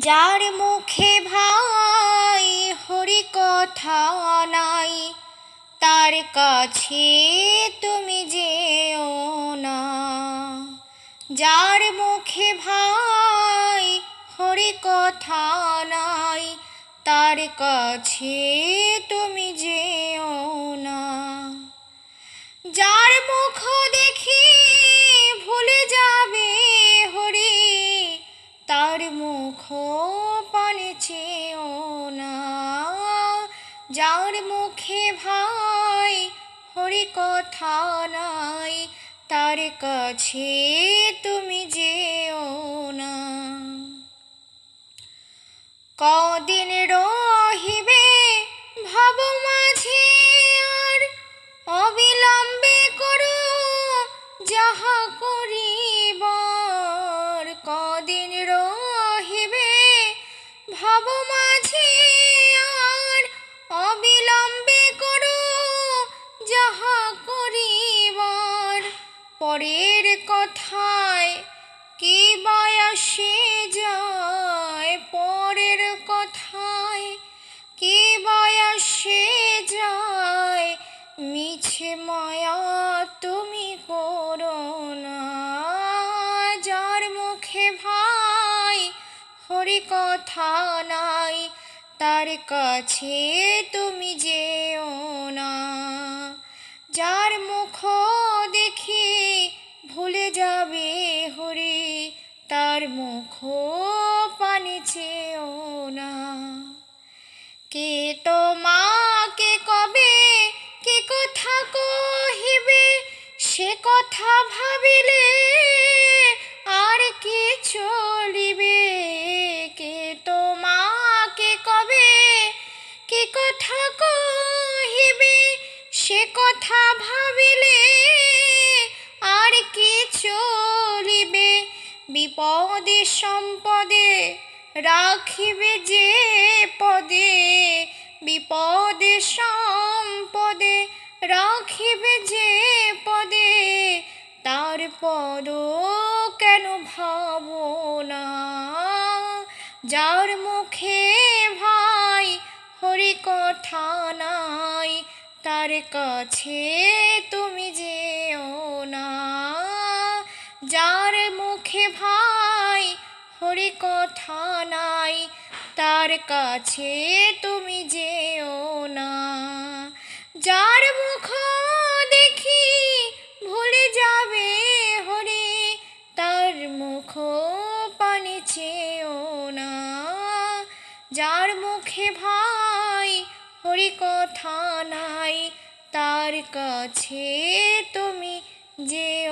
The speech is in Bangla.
যার মুখে ভাই হরি কথা নাই, তার কাছে তুমি যেও না। যার মুখে ভাই হরি কথা নাই, তার কাছে তুমি যেও না। যার মুখ দেখি ভুলে যাবে হরি, তার মুখ পানে চেও না। যার মুখে ভাই হরি কথা নাই, তার কাছে তুমি যেও না। কদিন রহিবে ভব মাঝে, আর অবিলম্বে করো যাহা করিবার। কদিন রহিবে ভব মাঝে, আর অবিলম্বে করো যাহা করিবার। পরের কথায় কি বয়সে যায়, পরের কথায় কি বয়সে যায়। মিছে মায়া তুমি করো না। যার মুখে ভাই হরি কথা নাই, তার কাছে তুমি যেও না। যার মুখ দেখি ভুলে যাবে হরি, তার মুখ পানে চেও না। কে তোমাকে কবে কি কথা কহিবে, সে কথা ভাবিলে আর কি চলিবে। কে তোমাকে কবে কি কথা কহিবে, সে কথা ভাবিলে আর কি চলিবে। বিপদে সম্পদে রাখিবে যে পদে, বিপদে সম্পদে রাখিবে যে পদে। তার পদ কেন ভাবো না। যার মুখে ভাই হরি কথা নাই, তার কাছে তুমি যেও না। যার মুখে ভাই হরি কথা নাই, তার কাছে তুমি যেও না। যার মুখ দেখি ভুলে যাবে হরি, তার মুখ পানে চেও না। যার মুখে ভাই হরি কথা নাই, তার কাছে তুমি যেও